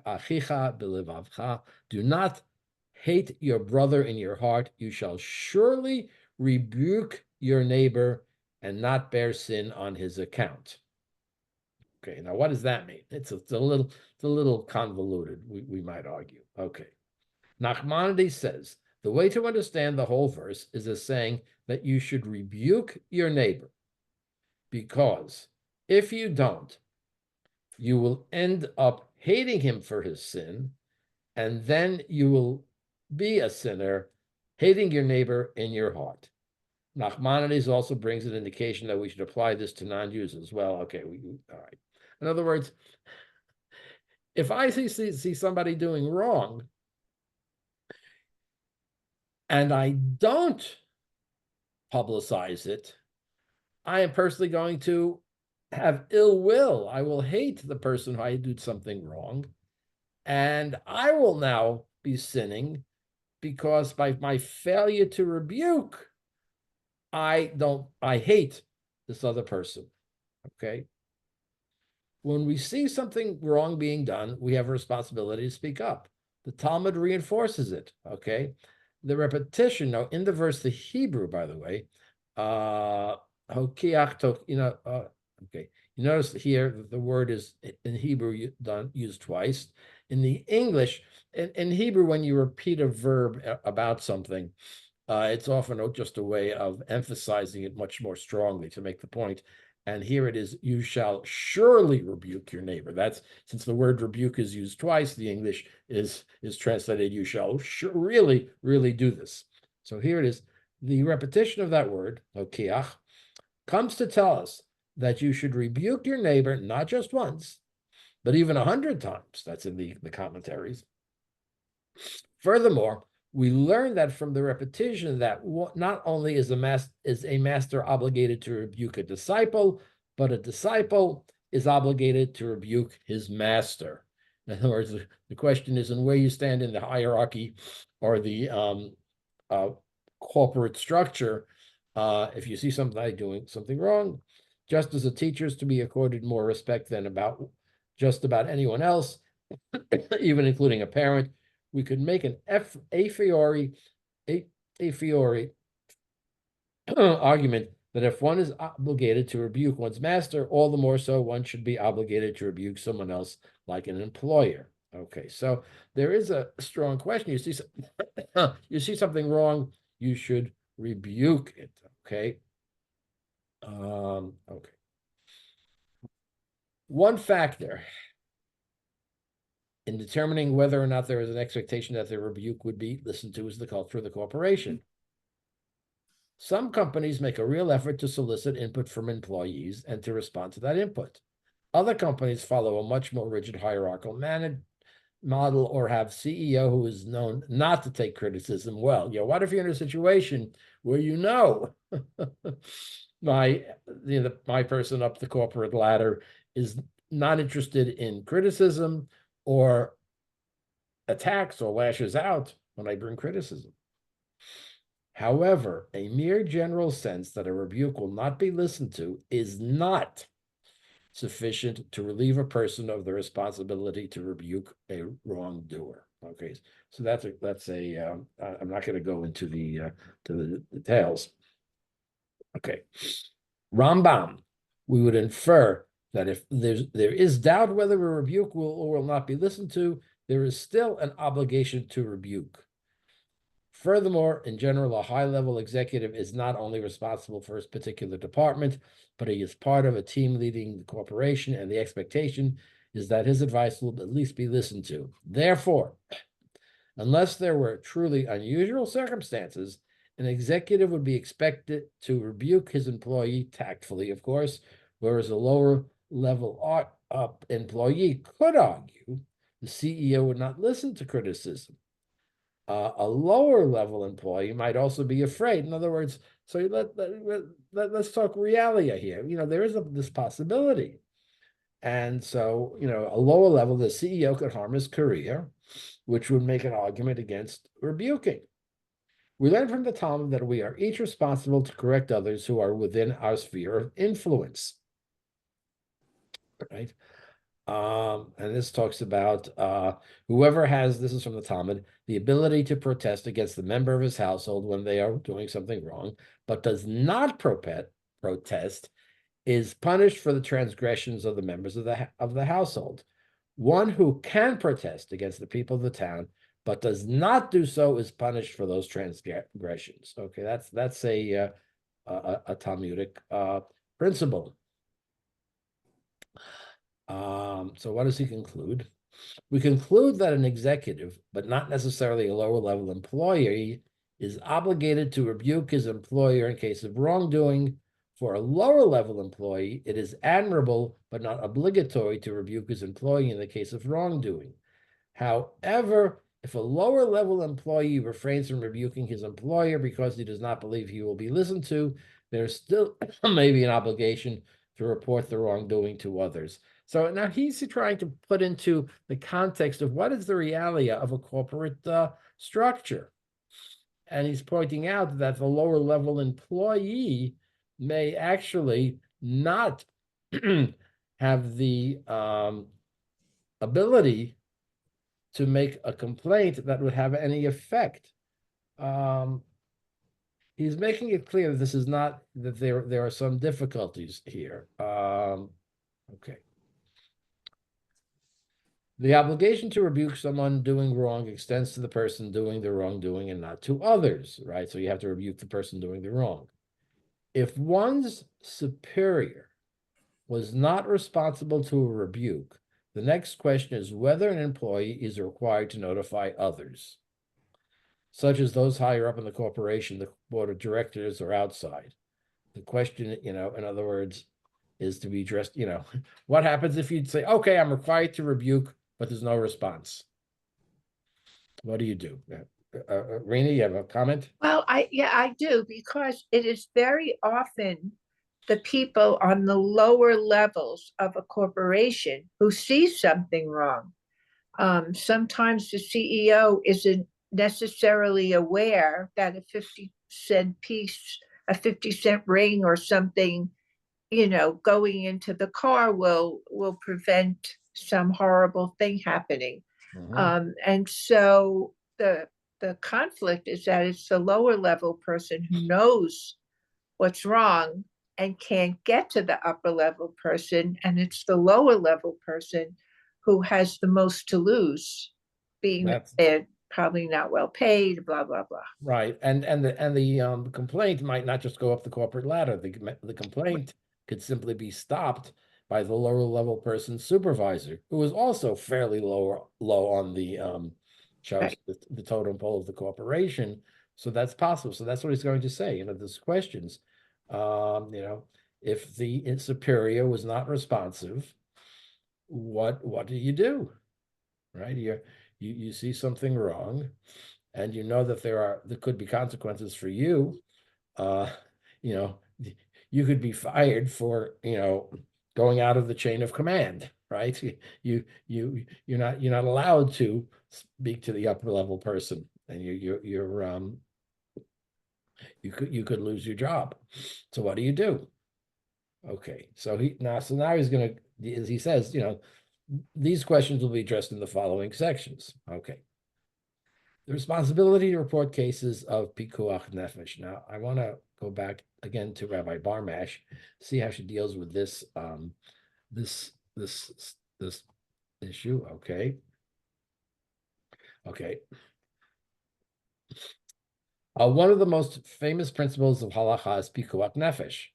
achicha b'levavcha, do not hate your brother in your heart. You shall surely rebuke your neighbor and not bear sin on his account. Okay, now what does that mean? It's a little convoluted, we might argue. Okay. Nachmanides says, the way to understand the whole verse is as saying that you should rebuke your neighbor, because if you don't, you will end up hating him for his sin, and then you will be a sinner, hating your neighbor in your heart. Nachmanides also brings an indication that we should apply this to non-Jews as well. Okay, all right. In other words, if I see somebody doing wrong and I don't publicize it, I am personally going to have ill will. I will hate the person who I did something wrong, and I will now be sinning because by my failure to rebuke, I hate this other person. Okay. When we see something wrong being done, we have a responsibility to speak up. The Talmud reinforces it, okay? The repetition, now in the verse, the Hebrew, by the way, okay. You notice here that the word is in Hebrew used twice. In the English, in Hebrew, when you repeat a verb about something, it's often just a way of emphasizing it much more strongly to make the point. And here it is, you shall surely rebuke your neighbor. That's, since the word rebuke is used twice, the English is translated, you shall really do this. So here it is, the repetition of that word, okiach, comes to tell us that you should rebuke your neighbor, not just once, but even 100 times. That's in the commentaries. Furthermore, we learn that from the repetition that not only is a master obligated to rebuke a disciple, but a disciple is obligated to rebuke his master. In other words, the question isn't where you stand in the hierarchy or the corporate structure. If you see somebody doing something wrong, just as a teacher is to be accorded more respect than just about anyone else, even including a parent, we could make an a priori argument that if one is obligated to rebuke one's master, all the more so one should be obligated to rebuke someone else, like an employer. Okay, so there is a strong question. You see something wrong, you should rebuke it. Okay. Okay. One factor in determining whether or not there is an expectation that the rebuke would be listened to is the culture of the corporation. Some companies make a real effort to solicit input from employees and to respond to that input. Other companies follow a much more rigid hierarchical model or have CEO who is known not to take criticism well. What if you're in a situation where my person up the corporate ladder is not interested in criticism or attacks or lashes out when I bring criticism. However, a mere general sense that a rebuke will not be listened to is not sufficient to relieve a person of the responsibility to rebuke a wrongdoer. Okay, so that's I'm not going to go into the details. Okay, Rambam, we would infer that if there is doubt whether a rebuke will or will not be listened to, there is still an obligation to rebuke. Furthermore, in general, a high-level executive is not only responsible for his particular department, but he is part of a team leading the corporation, and the expectation is that his advice will at least be listened to. Therefore, unless there were truly unusual circumstances, an executive would be expected to rebuke his employee tactfully, of course, whereas a lower level up employee could argue the CEO would not listen to criticism. A lower level employee might also be afraid. In other words, so let's talk realia here. There is this possibility. And so, a lower level, the CEO could harm his career, which would make an argument against rebuking. We learn from the Talmud that we are each responsible to correct others who are within our sphere of influence. Right? And this talks about whoever has, this is from the Talmud, the ability to protest against the member of his household when they are doing something wrong, but does not protest, is punished for the transgressions of the members of the household. One who can protest against the people of the town, but does not do so, is punished for those transgressions. Okay, that's a Talmudic principle. So what does he conclude? We conclude that an executive, but not necessarily a lower level employee, is obligated to rebuke his employer in case of wrongdoing. For a lower level employee, it is admirable, but not obligatory to rebuke his employee in the case of wrongdoing. However, if a lower level employee refrains from rebuking his employer because he does not believe he will be listened to, there still may be an obligation to report the wrongdoing to others. So now he's trying to put into the context of what is the reality of a corporate structure. And he's pointing out that the lower level employee may actually not have the ability to make a complaint that would have any effect. He's making it clear that this is not, that there are some difficulties here. Okay. The obligation to rebuke someone doing wrong extends to the person doing the wrongdoing and not to others, right? So you have to rebuke the person doing the wrong. If one's superior was not responsible to a rebuke, the next question is whether an employee is required to notify others, such as those higher up in the corporation, the board of directors, or outside. The question, in other words, is to be addressed, what happens if you'd say, okay, I'm required to rebuke, but there's no response? What do you do? Rena, you have a comment? Well, I do, because it is very often the people on the lower levels of a corporation who see something wrong. Sometimes the CEO isn't necessarily aware that a 50-cent piece, a 50-cent ring or something, going into the car will prevent some horrible thing happening. And so the conflict is that it's the lower level person who knows what's wrong and can't get to the upper level person, and it's the lower level person who has the most to lose, being probably not well paid, blah blah blah. Right, and the complaint might not just go up the corporate ladder. The complaint could simply be stopped by the lower level person's supervisor, who is also fairly low on the Right. the totem pole of the corporation. So that's possible. So that's what he's going to say. There's questions. If the superior was not responsive, what do you do? Right? You see something wrong, and you know that there could be consequences for you. You could be fired for going out of the chain of command, right? You're not allowed to speak to the upper level person, and you could lose your job. So what do you do? Okay, so now he's going to, as he says, these questions will be addressed in the following sections. Okay. The responsibility to report cases of pikuach nefesh. Now, I want to go back again to Rabbi Barmash, see how she deals with this this issue. Okay. Okay. One of the most famous principles of halacha is pikuach nefesh.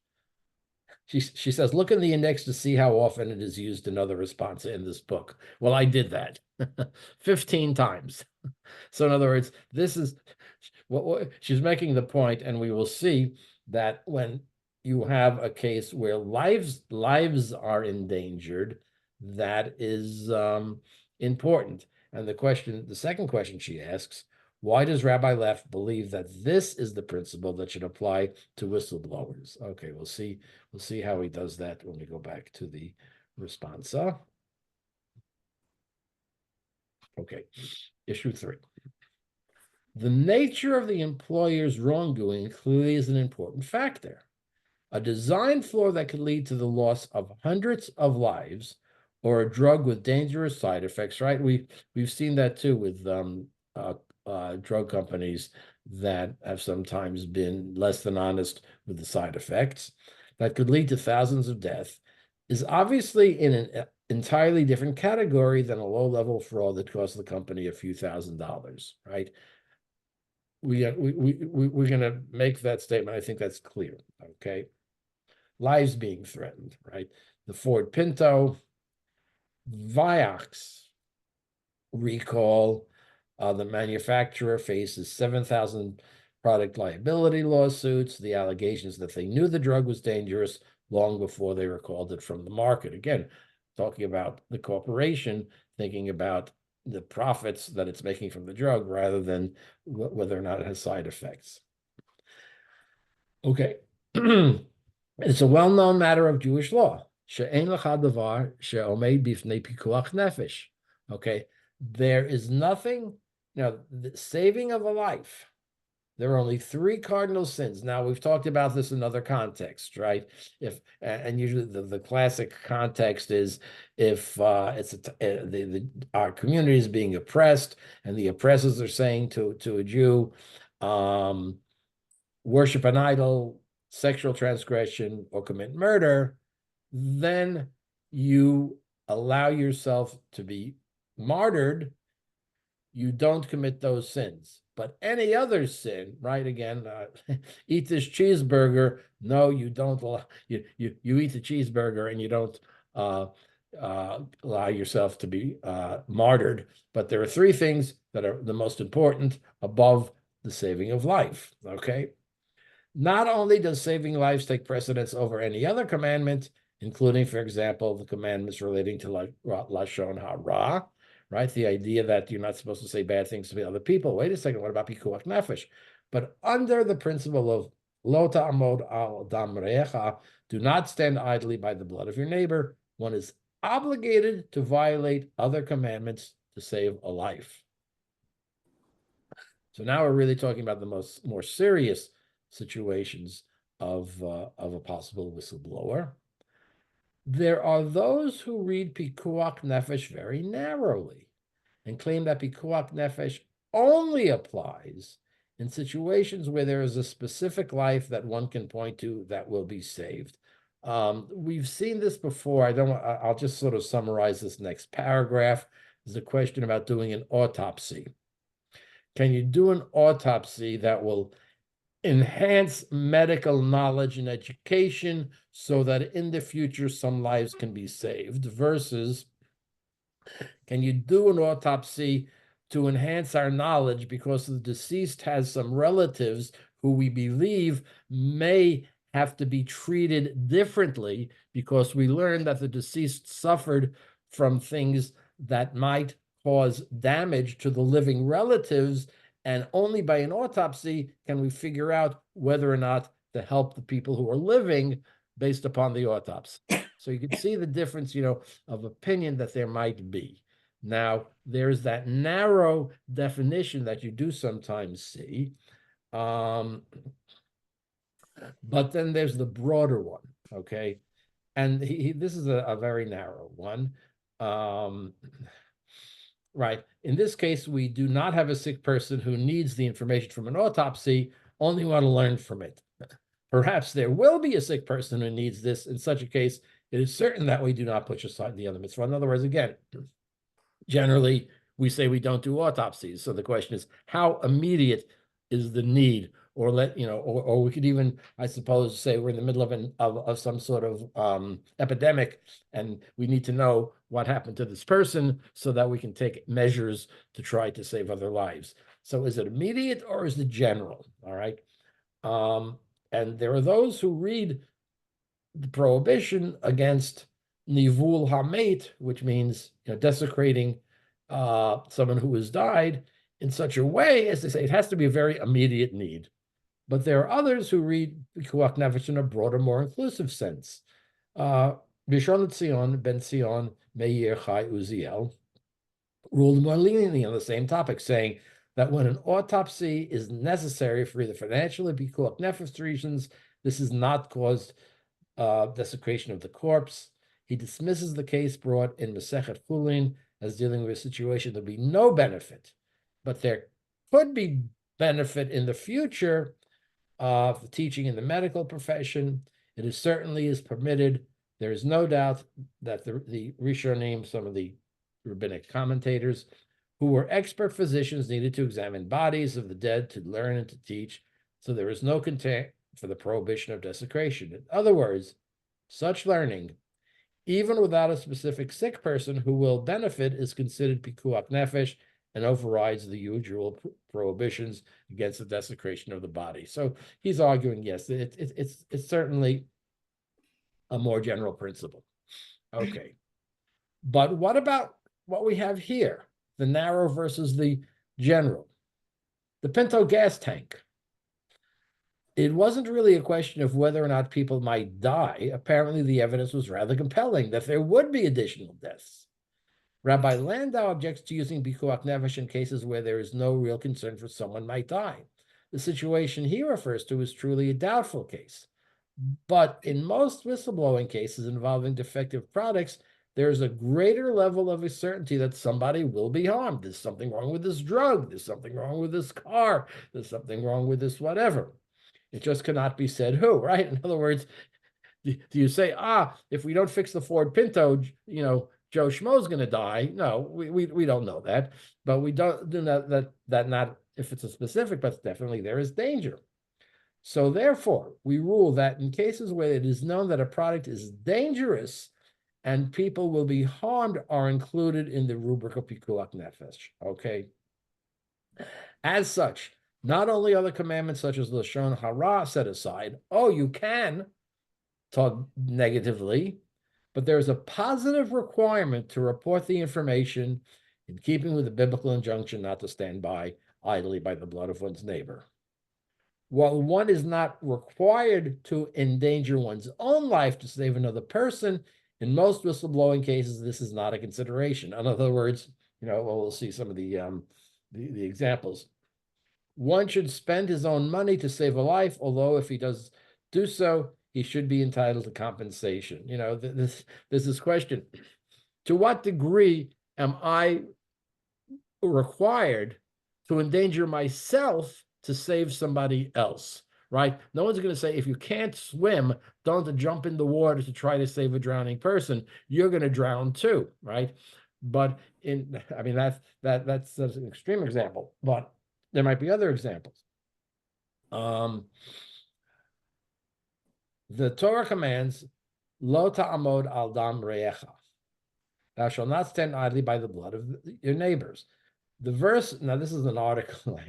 She says, look in the index to see how often it is used in other responsa in this book. Well, I did that 15 times. So in other words, this is what she's making the point, and we will see that when you have a case where lives are endangered, that is important. And the second question she asks, why does Rabbi Leff believe that this is the principle that should apply to whistleblowers? Okay, we'll see how he does that when we go back to the responsa. Okay, issue 3. The nature of the employer's wrongdoing clearly is an important factor. A design flaw that could lead to the loss of hundreds of lives, or a drug with dangerous side effects, right? We've seen that too with drug companies that have sometimes been less than honest with the side effects, that could lead to thousands of deaths, is obviously in an entirely different category than a low-level fraud that costs the company a few $1,000s, right? We're going to make that statement. I think that's clear, okay? Lives being threatened, right? The Ford Pinto, Vioxx recall, the manufacturer faces 7,000 product liability lawsuits, the allegations that they knew the drug was dangerous long before they recalled it from the market. Again, talking about the corporation, thinking about the profits that it's making from the drug rather than whether or not it has side effects. Okay. It's a well-known matter of Jewish law. Okay. There is nothing, the saving of a life. There are only 3 cardinal sins. Now, we've talked about this in other contexts, right? And usually the classic context is if our community is being oppressed and the oppressors are saying to a Jew, worship an idol, sexual transgression, or commit murder, then you allow yourself to be martyred. You don't commit those sins. But any other sin, right? Again, eat this cheeseburger. No, you don't. You eat the cheeseburger and you don't allow yourself to be martyred. But there are 3 things that are the most important above the saving of life. Okay. Not only does saving lives take precedence over any other commandment, including, for example, the commandments relating to Lashon Hara, right? The idea that you're not supposed to say bad things to other people. Wait a second, what about pikuach nefesh? But under the principle of lo ta'amod al dam re'echa, do not stand idly by the blood of your neighbor, one is obligated to violate other commandments to save a life. So now we're really talking about the more serious situations of a possible whistleblower. There are those who read pikuach nefesh very narrowly and claim that pikuach nefesh only applies in situations where there is a specific life that one can point to that will be saved. We've seen this before. I'll just sort of summarize this next paragraph. There's a question about doing an autopsy. Can you do an autopsy that will enhance medical knowledge and education so that in the future some lives can be saved, versus can you do an autopsy to enhance our knowledge because the deceased has some relatives who we believe may have to be treated differently because we learned that the deceased suffered from things that might cause damage to the living relatives, and only by an autopsy can we figure out whether or not to help the people who are living based upon the autopsy. So you can see the difference, of opinion that there might be. Now, there's that narrow definition that you do sometimes see, but then there's the broader one, okay? And this is a very narrow one. Right. In this case, we do not have a sick person who needs the information from an autopsy, only want to learn from it. Perhaps there will be a sick person who needs this. In such a case, it is certain that we do not push aside the other mitzvah. In other words, again, generally, we say we don't do autopsies. So the question is, how immediate is the need? Or or we could even, I suppose, say we're in the middle of some sort of epidemic, and we need to know what happened to this person so that we can take measures to try to save other lives. So is it immediate or is it general? All right. And there are those who read the prohibition against nivul hamet, which means desecrating someone who has died in such a way as to say it has to be a very immediate need. But there are others who read pikuach nefesh in a broader, more inclusive sense. Rishon LeZion Ben Zion Meir Chai Uziel ruled more leniently on the same topic, saying that when an autopsy is necessary for either financial or pikuach nefesh reasons, this is not caused desecration of the corpse. He dismisses the case brought in Masechet Chulin as dealing with a situation there'll be no benefit, but there could be benefit in the future of the teaching in the medical profession. It certainly is permitted. There is no doubt that the Rishonim, some of the rabbinic commentators, who were expert physicians, needed to examine bodies of the dead to learn and to teach. So there is no contempt for the prohibition of desecration. In other words, such learning, even without a specific sick person who will benefit, is considered pikuach nefesh and overrides the usual prohibitions against the desecration of the body. So he's arguing, yes, it's certainly a more general principle. Okay. But what about what we have here, the narrow versus the general? The Pinto gas tank. It wasn't really a question of whether or not people might die. Apparently, the evidence was rather compelling that there would be additional deaths. Rabbi Landau objects to using pikuach nefesh in cases where there is no real concern for someone might die. The situation he refers to is truly a doubtful case. But in most whistleblowing cases involving defective products, there is a greater level of certainty that somebody will be harmed. There's something wrong with this drug. There's something wrong with this car. There's something wrong with this whatever. It just cannot be said who, right? In other words, do you say, if we don't fix the Ford Pinto, Joe Schmo's going to die? No, we don't know that, but we don't do that not if it's a specific, but definitely there is danger. So therefore, we rule that in cases where it is known that a product is dangerous and people will be harmed are included in the rubric of pikuach nefesh. Okay. As such, not only are the commandments such as Lashon Hara set aside, you can talk negatively, but there's a positive requirement to report the information in keeping with the biblical injunction not to stand by idly by the blood of one's neighbor. While one is not required to endanger one's own life to save another person, in most whistleblowing cases, this is not a consideration. In other words, we'll see some of the examples. One should spend his own money to save a life, although if he does do so, he should be entitled to compensation. There's this question: to what degree am I required to endanger myself to save somebody else? Right? No one's going to say, if you can't swim, don't jump in the water to try to save a drowning person. You're going to drown too, right? But that's an extreme example, but there might be other examples. The Torah commands, Lo ta'amod al dam re'echa. Thou shalt not stand idly by the blood of your neighbors. The verse, now this is an article,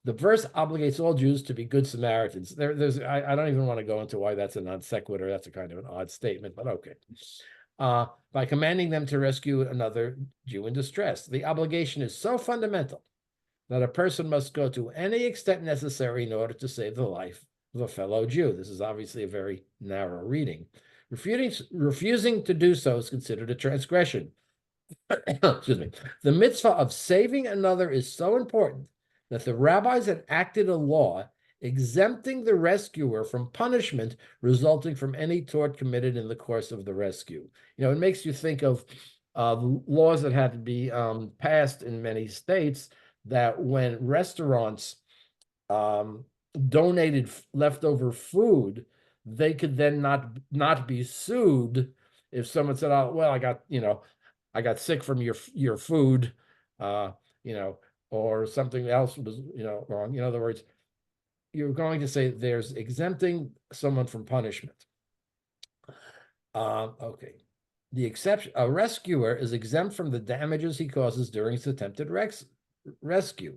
the verse obligates all Jews to be good Samaritans. I don't even want to go into why that's a non sequitur. That's a kind of an odd statement, but okay. By commanding them to rescue another Jew in distress. The obligation is so fundamental that a person must go to any extent necessary in order to save the life of a fellow Jew. This is obviously a very narrow reading. Refusing to do so is considered a transgression. Excuse me. The mitzvah of saving another is so important that the rabbis had acted a law exempting the rescuer from punishment resulting from any tort committed in the course of the rescue. It makes you think of laws that had to be passed in many states, that when restaurants donated leftover food, they could then not be sued if someone said, I got, I got sick from your food, or something else was, wrong. In other words, you're going to say there's exempting someone from punishment. Okay. The exception, a rescuer is exempt from the damages he causes during his attempted rescue.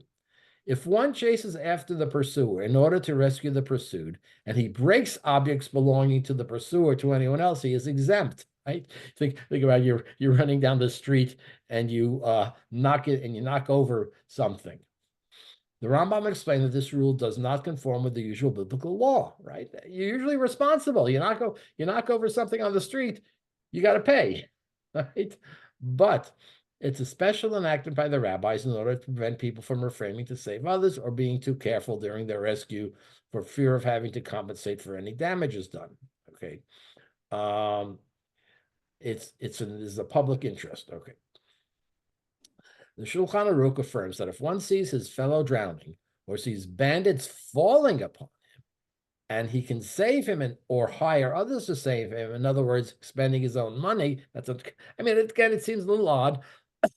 If one chases after the pursuer in order to rescue the pursued, and he breaks objects belonging to the pursuer to anyone else, he is exempt. Right? Think about you're running down the street and you knock over something. The Rambam explained that this rule does not conform with the usual biblical law, right? You're usually responsible. You knock over something on the street, you got to pay, right? But it's a special enactment by the rabbis in order to prevent people from refraining to save others or being too careful during their rescue for fear of having to compensate for any damages done. Okay. It's a public interest. Okay. The Shulchan Aruch affirms that if one sees his fellow drowning or sees bandits falling upon him, and he can save him or hire others to save him, in other words, spending his own money, it seems a little odd,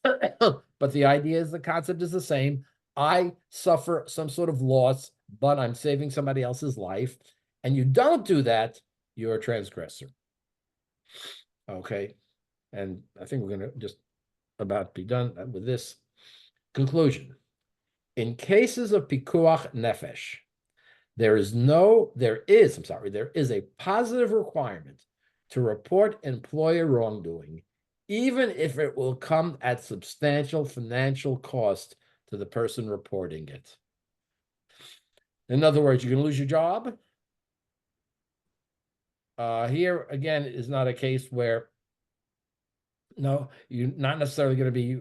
but the idea is the concept is the same. I suffer some sort of loss, but I'm saving somebody else's life, and you don't do that, you're a transgressor. Okay, and I think we're going to just about be done with this. Conclusion. In cases of pikuach nefesh, there is a positive requirement to report employer wrongdoing, even if it will come at substantial financial cost to the person reporting it. In other words, you can lose your job. Here, again, is not a case where no, you're not necessarily going to be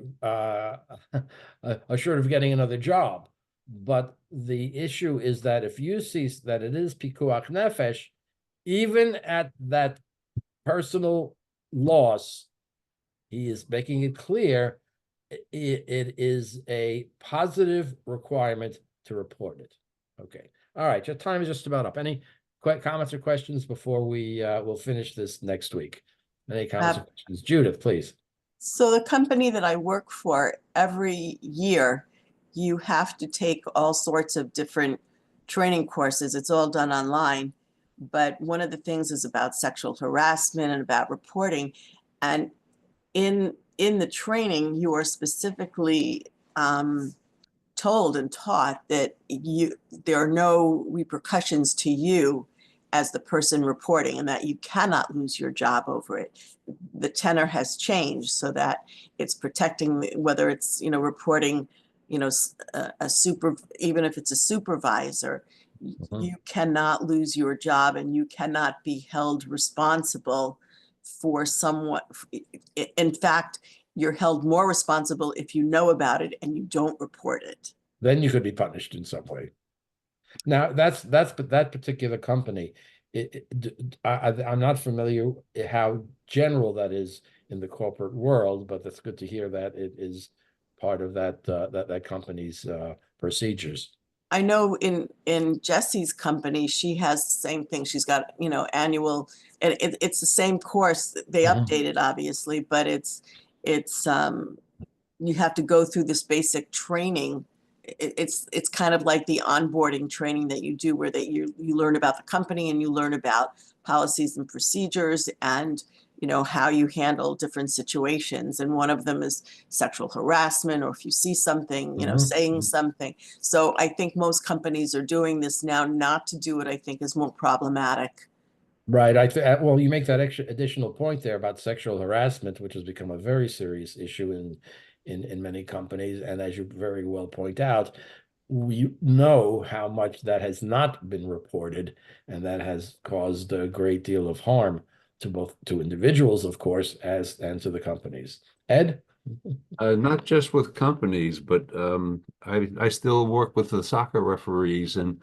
assured of getting another job. But the issue is that if you see that it is pikuach nefesh, even at that personal loss, he is making it clear it is a positive requirement to report it. Okay. All right. Your time is just about up. Any comments or questions before we'll finish this next week? Any comments or questions? Judith, please. So the company that I work for, every year, you have to take all sorts of different training courses. It's all done online. But one of the things is about sexual harassment and about reporting. And in the training, you are specifically told and taught that there are no repercussions to you as the person reporting, and that you cannot lose your job over it. The tenor has changed so that it's protecting, whether it's reporting, even if it's a supervisor, you cannot lose your job, and you cannot be held responsible for someone. In fact, you're held more responsible if you know about it and you don't report it. Then you could be punished in some way. Now, that particular company. I'm not familiar how general that is in the corporate world, but that's good to hear that it is part of that company's procedures. I know in Jessie's company, she has the same thing. She's got annual, and it's the same course. They update it obviously, but it's you have to go through this basic training. It's kind of like the onboarding training that you do, where you learn about the company and you learn about policies and procedures and how you handle different situations. And one of them is sexual harassment, or if you see something, saying something. So I think most companies are doing this now. Not to do it, I think, is more problematic. Right. Well, you make that additional point there about sexual harassment, which has become a very serious issue in many companies. And as you very well point out, we know how much that has not been reported, and that has caused a great deal of harm to individuals, of course, and to the companies. Ed? Not just with companies, but I still work with the soccer referees, and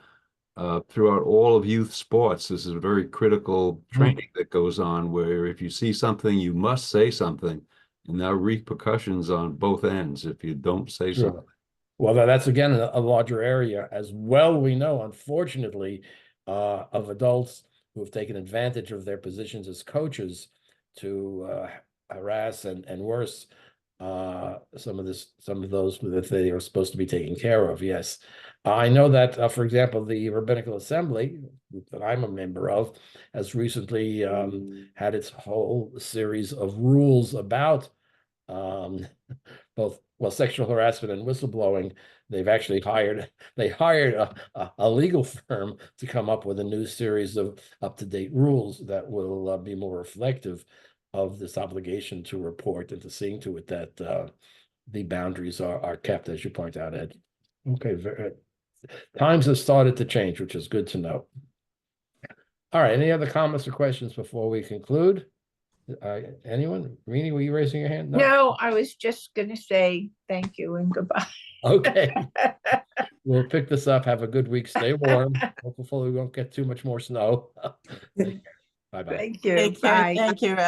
throughout all of youth sports, this is a very critical training that goes on, where if you see something, you must say something. And there are repercussions on both ends if you don't say something. Well, that's again a larger area as well. We know, unfortunately, of adults who have taken advantage of their positions as coaches to harass and worse, some of those that they are supposed to be taking care of. Yes. I know that, for example, the Rabbinical Assembly that I'm a member of has recently had its whole series of rules about both sexual harassment and whistleblowing. They've actually hired a legal firm to come up with a new series of up-to-date rules that will be more reflective of this obligation to report and to seeing to it that the boundaries are kept, as you point out, Ed. Okay, times have started to change, which is good to know. All right, any other comments or questions before we conclude? Anyone? Rini, were you raising your hand? No, I was just gonna say thank you and goodbye. Okay. We'll pick this up. Have a good week. Stay warm. Hopefully we won't get too much more snow. Bye-bye. Thank you. Take care. Bye. Thank you, Rabbi.